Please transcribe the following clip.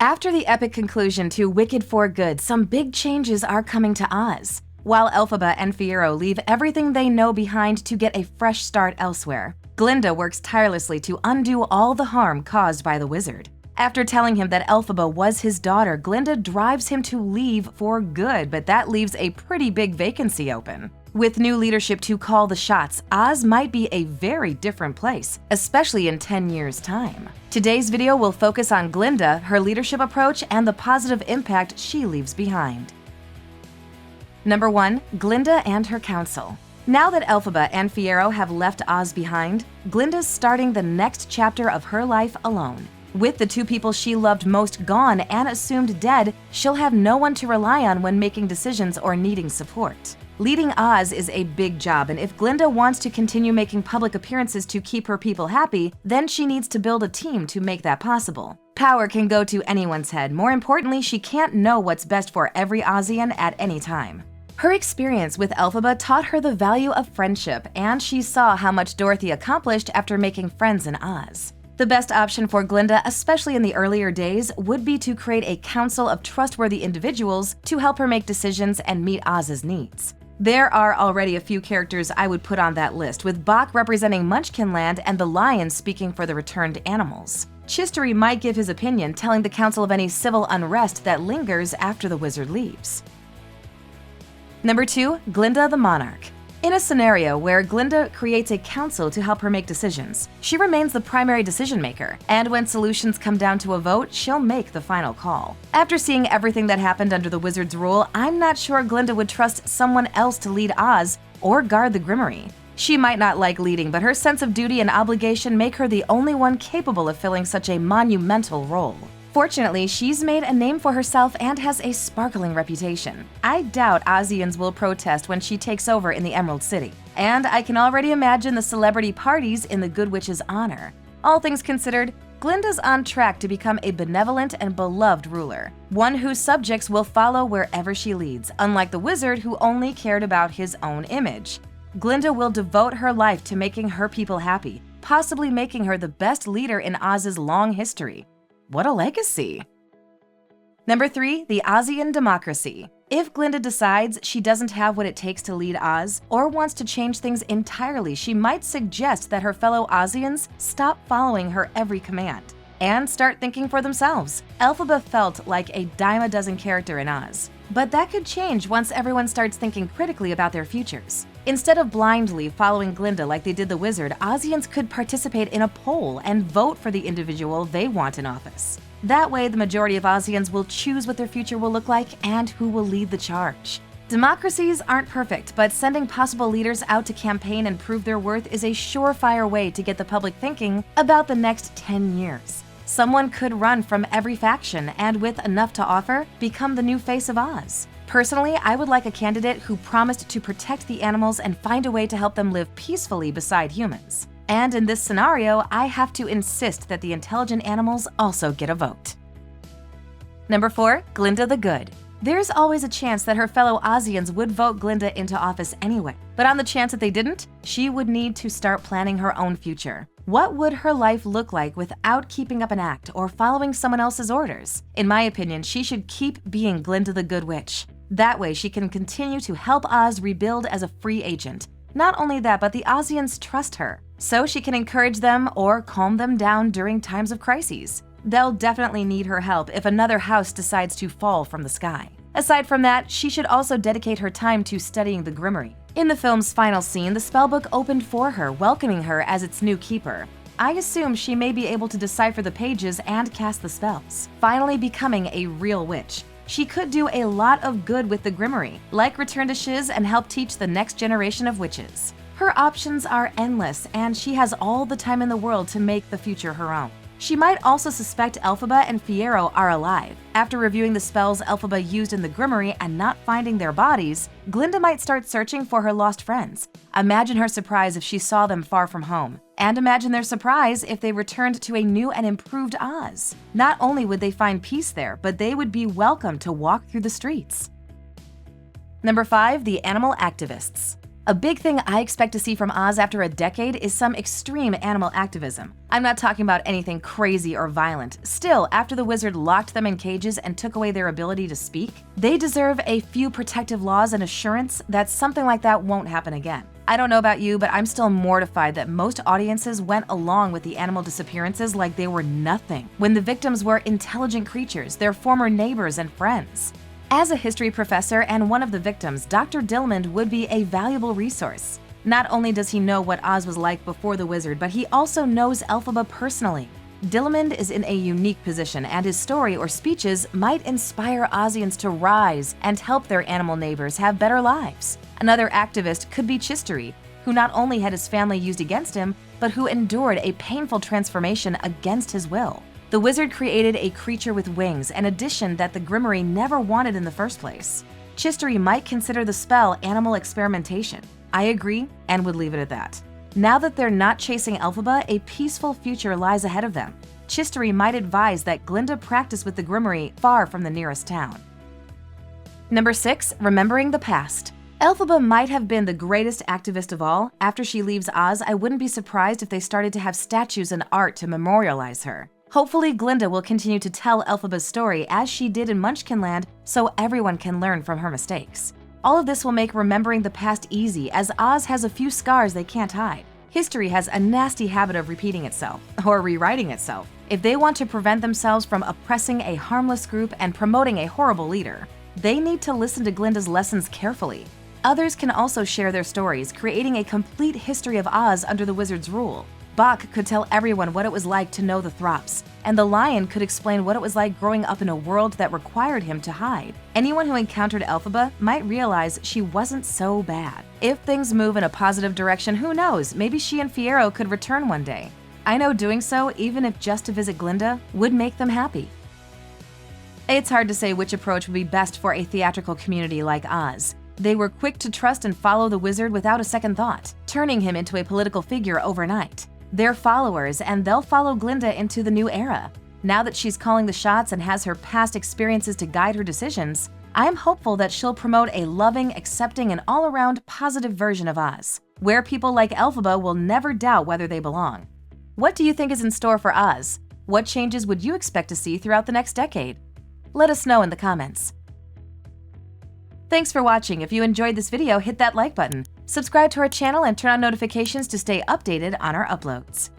After the epic conclusion to Wicked for Good, some big changes are coming to Oz. While Elphaba and Fiyero leave everything they know behind to get a fresh start elsewhere, Glinda works tirelessly to undo all the harm caused by the wizard. After telling him that Elphaba was his daughter, Glinda drives him to leave for good, but that leaves a pretty big vacancy open. With new leadership to call the shots, Oz might be a very different place, especially in 10 years' time. Today's video will focus on Glinda, her leadership approach, and the positive impact she leaves behind. Number 1. Glinda and her council. Now that Elphaba and Fiyero have left Oz behind, Glinda's starting the next chapter of her life alone. With the two people she loved most gone and assumed dead, she'll have no one to rely on when making decisions or needing support. Leading Oz is a big job, and if Glinda wants to continue making public appearances to keep her people happy, then she needs to build a team to make that possible. Power can go to anyone's head. More importantly, she can't know what's best for every Ozian at any time. Her experience with Elphaba taught her the value of friendship, and she saw how much Dorothy accomplished after making friends in Oz. The best option for Glinda, especially in the earlier days, would be to create a council of trustworthy individuals to help her make decisions and meet Oz's needs. There are already a few characters I would put on that list, with Bok representing Munchkinland and the lion speaking for the returned animals. Chistery might give his opinion, telling the council of any civil unrest that lingers after the wizard leaves. Number 2. Glinda the Monarch. In a scenario where Glinda creates a council to help her make decisions, she remains the primary decision maker, and when solutions come down to a vote, she'll make the final call. After seeing everything that happened under the wizard's rule, I'm not sure Glinda would trust someone else to lead Oz or guard the Grimmery. She might not like leading, but her sense of duty and obligation make her the only one capable of filling such a monumental role. Fortunately, she's made a name for herself and has a sparkling reputation. I doubt Ozians will protest when she takes over in the Emerald City, and I can already imagine the celebrity parties in the Good Witch's honor. All things considered, Glinda's on track to become a benevolent and beloved ruler, one whose subjects will follow wherever she leads, unlike the wizard who only cared about his own image. Glinda will devote her life to making her people happy, possibly making her the best leader in Oz's long history. What a legacy! Number 3. The Ozian Democracy. If Glinda decides she doesn't have what it takes to lead Oz, or wants to change things entirely, she might suggest that her fellow Ozians stop following her every command and start thinking for themselves. Elphaba felt like a dime-a-dozen character in Oz, but that could change once everyone starts thinking critically about their futures. Instead of blindly following Glinda like they did the wizard, Ozians could participate in a poll and vote for the individual they want in office. That way, the majority of Ozians will choose what their future will look like and who will lead the charge. Democracies aren't perfect, but sending possible leaders out to campaign and prove their worth is a surefire way to get the public thinking about the next 10 years. Someone could run from every faction and, with enough to offer, become the new face of Oz. Personally, I would like a candidate who promised to protect the animals and find a way to help them live peacefully beside humans. And in this scenario, I have to insist that the intelligent animals also get a vote. Number 4. Glinda the Good. There's always a chance that her fellow Ozians would vote Glinda into office anyway, but on the chance that they didn't, she would need to start planning her own future. What would her life look like without keeping up an act or following someone else's orders? In my opinion, she should keep being Glinda the Good Witch. That way, she can continue to help Oz rebuild as a free agent. Not only that, but the Ozians trust her, so she can encourage them or calm them down during times of crises. They'll definitely need her help if another house decides to fall from the sky. Aside from that, she should also dedicate her time to studying the Grimmery. In the film's final scene, the spellbook opened for her, welcoming her as its new keeper. I assume she may be able to decipher the pages and cast the spells, finally becoming a real witch. She could do a lot of good with the Grimmery, like return to Shiz and help teach the next generation of witches. Her options are endless, and she has all the time in the world to make the future her own. She might also suspect Elphaba and Fiyero are alive. After reviewing the spells Elphaba used in the Grimmery and not finding their bodies, Glinda might start searching for her lost friends. Imagine her surprise if she saw them far from home. And imagine their surprise if they returned to a new and improved Oz. Not only would they find peace there, but they would be welcome to walk through the streets. Number 5. The Animal Activists. A big thing I expect to see from Oz after a decade is some extreme animal activism. I'm not talking about anything crazy or violent. Still, after the wizard locked them in cages and took away their ability to speak, they deserve a few protective laws and assurance that something like that won't happen again. I don't know about you, but I'm still mortified that most audiences went along with the animal disappearances like they were nothing, when the victims were intelligent creatures, their former neighbors and friends. As a history professor and one of the victims, Dr. Dilmond would be a valuable resource. Not only does he know what Oz was like before the wizard, but he also knows Elphaba personally. Dilmond is in a unique position, and his story or speeches might inspire Ozians to rise and help their animal neighbors have better lives. Another activist could be Chistery, who not only had his family used against him, but who endured a painful transformation against his will. The wizard created a creature with wings, an addition that the Grimoire never wanted in the first place. Chistery might consider the spell animal experimentation. I agree and would leave it at that. Now that they're not chasing Elphaba, a peaceful future lies ahead of them. Chistery might advise that Glinda practice with the Grimoire far from the nearest town. Number 6. Remembering the past. Elphaba might have been the greatest activist of all. After she leaves Oz, I wouldn't be surprised if they started to have statues and art to memorialize her. Hopefully, Glinda will continue to tell Elphaba's story as she did in Munchkinland, so everyone can learn from her mistakes. All of this will make remembering the past easy, as Oz has a few scars they can't hide. History has a nasty habit of repeating itself, or rewriting itself. If they want to prevent themselves from oppressing a harmless group and promoting a horrible leader, they need to listen to Glinda's lessons carefully. Others can also share their stories, creating a complete history of Oz under the wizard's rule. Bok could tell everyone what it was like to know the Throps, and the Lion could explain what it was like growing up in a world that required him to hide. Anyone who encountered Elphaba might realize she wasn't so bad. If things move in a positive direction, who knows, maybe she and Fiyero could return one day. I know doing so, even if just to visit Glinda, would make them happy. It's hard to say which approach would be best for a theatrical community like Oz. They were quick to trust and follow the wizard without a second thought, turning him into a political figure overnight. They're followers, and they'll follow Glinda into the new era. Now that she's calling the shots and has her past experiences to guide her decisions, I'm hopeful that she'll promote a loving, accepting, and all-around positive version of Oz, where people like Elphaba will never doubt whether they belong. What do you think is in store for Oz? What changes would you expect to see throughout the next decade? Let us know in the comments. Thanks for watching. If you enjoyed this video, hit that like button. Subscribe to our channel and turn on notifications to stay updated on our uploads.